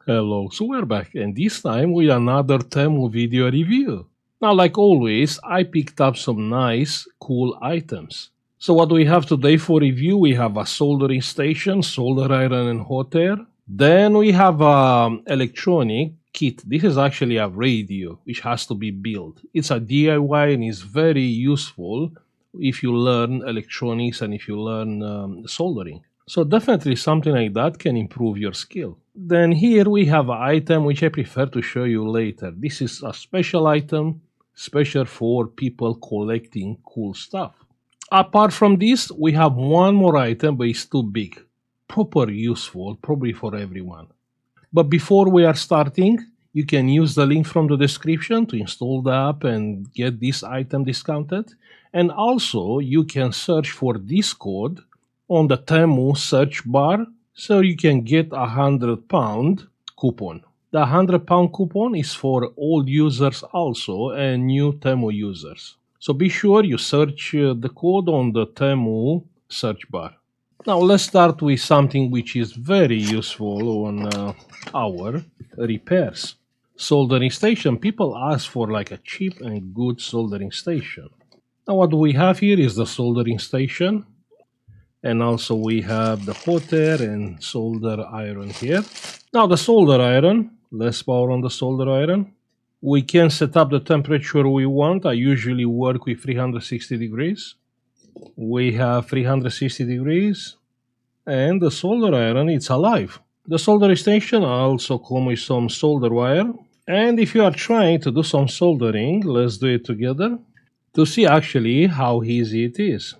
Hello, so we're back, and this time with another Temu video review. Now, like always, I picked up some nice, cool items. So what do we have today for review? We have a soldering station, solder iron and hot air. Then we have an electronic kit. This is actually a radio, which has to be built. It's a DIY and is very useful if you learn electronics and if you learn soldering. So definitely something like that can improve your skill. Then here we have an item which I prefer to show you later. This is a special item, special for people collecting cool stuff. Apart from this, we have one more item, but it's too big. Proper useful, probably for everyone. But before we are starting, you can use the link from the description to install the app and get this item discounted. And also, you can search for this code on the Temu search bar so you can get a £100 coupon. The £100 coupon is for old users also and new Temu users. So be sure you search the code on the Temu search bar. Now let's start with something which is very useful on our repairs. Soldering station. People ask for like a cheap and good soldering station. Now what we have here is the soldering station. And also we have the hot air and solder iron here. Now the solder iron, less power on the solder iron. We can set up the temperature we want. I usually work with 360 degrees. We have 360 degrees. And the solder iron, it's alive. The soldering station also comes with some solder wire. And if you are trying to do some soldering, let's do it together to see actually how easy it is.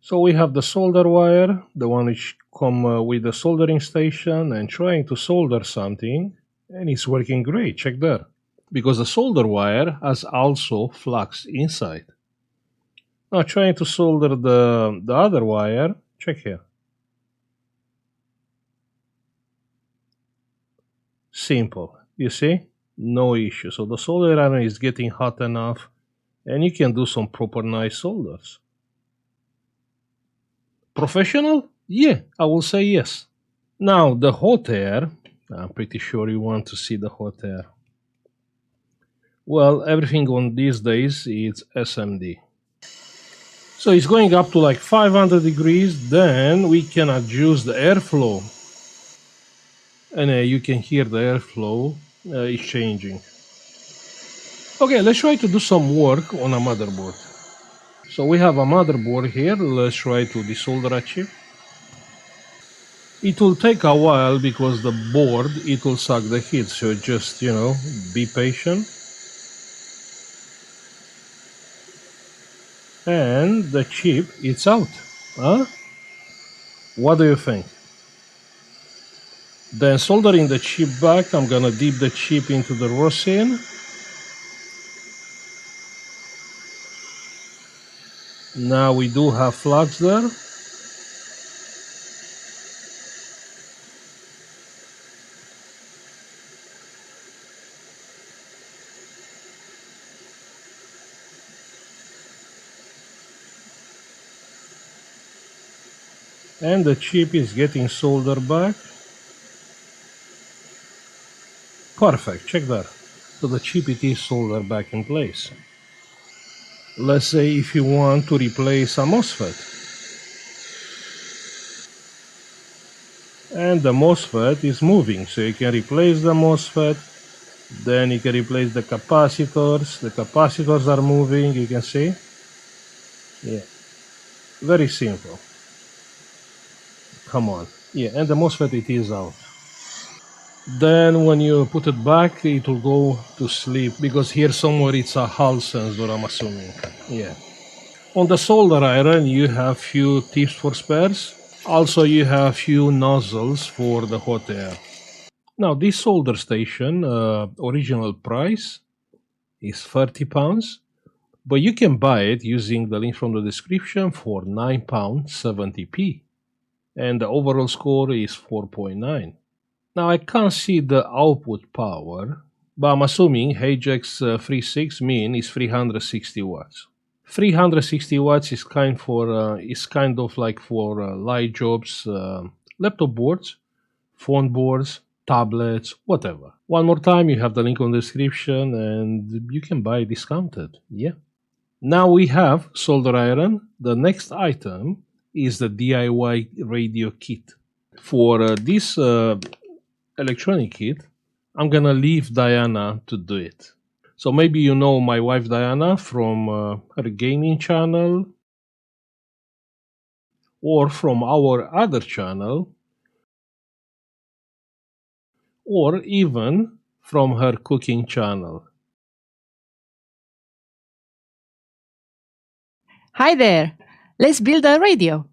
So we have the solder wire, the one which come with the soldering station, and trying to solder something, and it's working great. Check there, because the solder wire has also flux inside. Now trying to solder the other wire. Check here. Simple. You see, no issue. So the solder iron is getting hot enough, and you can do some proper nice solders. Professional? Yeah, I will say yes. Now, the hot air, I'm pretty sure you want to see the hot air. Well, everything on these days is SMD. So it's going up to like 500 degrees, then we can adjust the airflow. And you can hear the airflow is changing. Okay, let's try to do some work on a motherboard. So we have a motherboard here. Let's try to desolder a chip. It will take a while because the board, it will suck the heat, so just, be patient. And the chip, it's out. Huh? What do you think? Then soldering the chip back, I'm gonna dip the chip into the rosin. Now we do have flux there. And the chip is getting soldered back. Perfect, check that. So the chip it is soldered back in place. Let's say if you want to replace a MOSFET. And the MOSFET is moving, so you can replace the MOSFET. Then you can replace the capacitors. The capacitors are moving, you can see. Yeah, very simple. Come on. Yeah, and the MOSFET it is out. Then when you put it back, it will go to sleep because here somewhere it's a Hall sensor, I'm assuming. Yeah. On the solder iron, you have few tips for spares. Also, you have few nozzles for the hot air. Now, this solder station, original price is £30, but you can buy it using the link from the description for £9.70. And the overall score is 4.9. Now I can't see the output power, but I'm assuming HX 36 min is 360 watts. 360 watts is kind of like for light jobs, laptop boards, phone boards, tablets, whatever. One more time, you have the link on the description and you can buy discounted. Yeah. Now we have solder iron. The next item is the DIY radio kit. For this electronic kit, I'm gonna leave Diana to do it. So maybe you know my wife Diana from her gaming channel or from our other channel or even from her cooking channel. Hi there. Let's build a radio.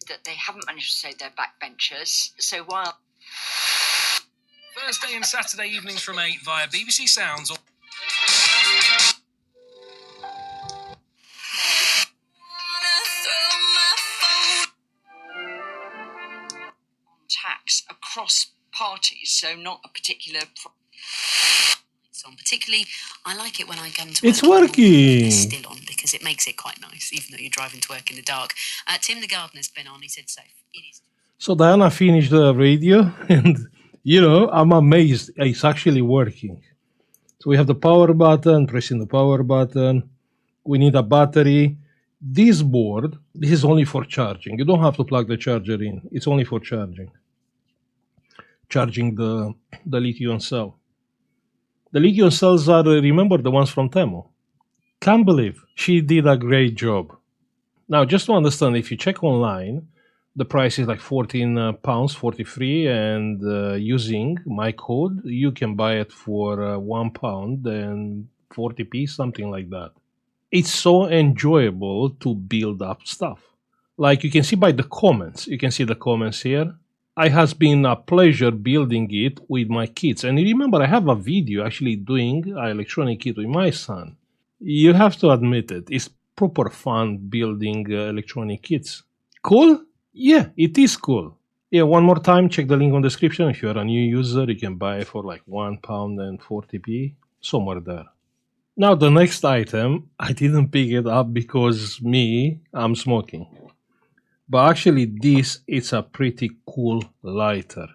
That they haven't managed to save their backbenchers. So while Thursday and Saturday evenings from 8 via BBC Sounds or tax across parties, so not a particular. Particularly, I like it when I come to It's work working. still on because it makes it quite nice, even though you're driving to work in the dark. Tim the gardener's been on. He said safe. It is. So Diana finished the radio, and I'm amazed it's actually working. So we have the power button, pressing the power button. We need a battery. This board, this is only for charging. You don't have to plug the charger in. It's only for charging. Charging the lithium cell. The lithium cells are, remember, the ones from Temu. Can't believe she did a great job. Now, just to understand, if you check online, the price is like £14, 43, and using my code, you can buy it for £1 and 40p, something like that. It's so enjoyable to build up stuff. Like you can see by the comments, you can see the comments here. It has been a pleasure building it with my kids. And remember, I have a video actually doing an electronic kit with my son. You have to admit it. It's proper fun building electronic kits. Cool? Yeah, it is cool. Yeah, one more time, check the link on the description. If you're a new user, you can buy it for like £1 and 40p, somewhere there. Now the next item, I didn't pick it up because I'm smoking. But actually this is a pretty cool lighter.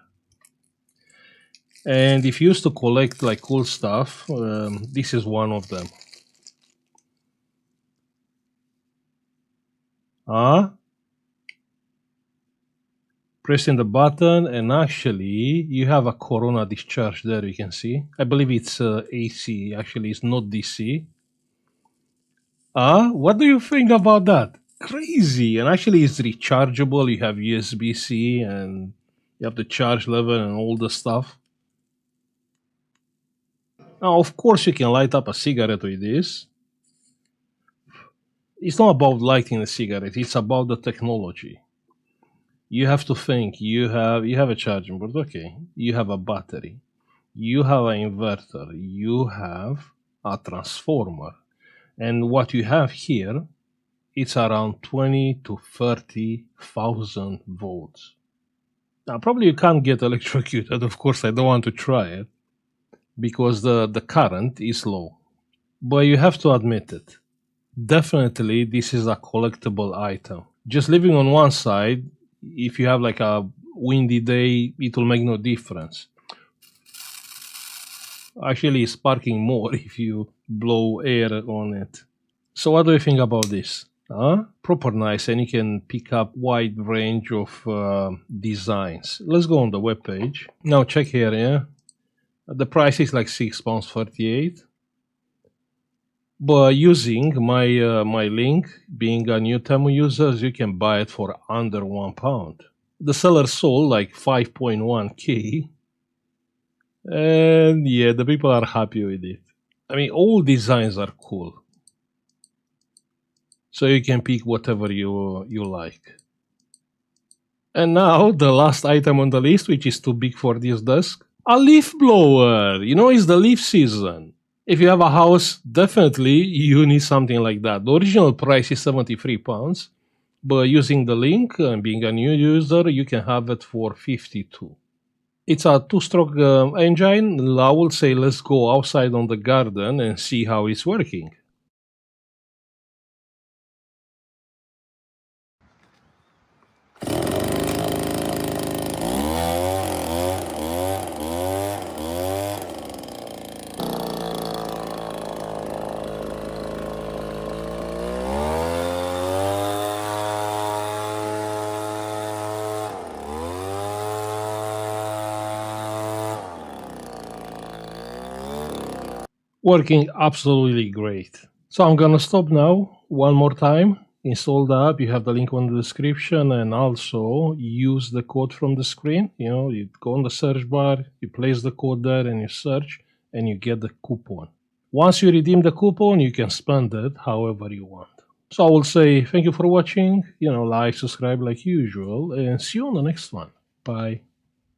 And if you used to collect like cool stuff, this is one of them. Pressing the button, and actually you have a corona discharge there, you can see. I believe it's AC, actually it's not DC. What do you think about that? Crazy. And actually it's rechargeable. You have USB-C and you have the charge level and all the stuff. Now, of course, you can light up a cigarette with this. It's not about lighting a cigarette, it's about the technology. You have to think, you have a charging board, okay. You have a battery. You have an inverter. You have a transformer. And what you have here, it's around 20 to 30,000 volts. Now, probably you can't get electrocuted. Of course, I don't want to try it because the current is low. But you have to admit it. Definitely, this is a collectible item. Just living on one side, if you have like a windy day, it will make no difference. Actually, it's sparking more if you blow air on it. So what do you think about this? Proper nice, and you can pick up wide range of designs. Let's go on the web page. Now check here, yeah? The price is like £6.38. But using my link, being a new Temu user, you can buy it for under £1. The seller sold like 5.1k, and yeah, the people are happy with it. I mean, all designs are cool, so you can pick whatever you like. And now the last item on the list, which is too big for this desk, a leaf blower. You know, it's the leaf season. If you have a house, definitely you need something like that. The original price is £73, but using the link and being a new user, you can have it for 52. It's a two-stroke engine. I will say let's go outside on the garden and see how it's working. Working absolutely great. So I'm gonna stop now one more time. Install the app. You have the link on the description, and also use the code from the screen. You know, you go on the search bar, you place the code there, and you search, and you get the coupon. Once you redeem the coupon, you can spend it however you want. So I will say thank you for watching. You know, like, subscribe like usual, and see you on the next one. Bye.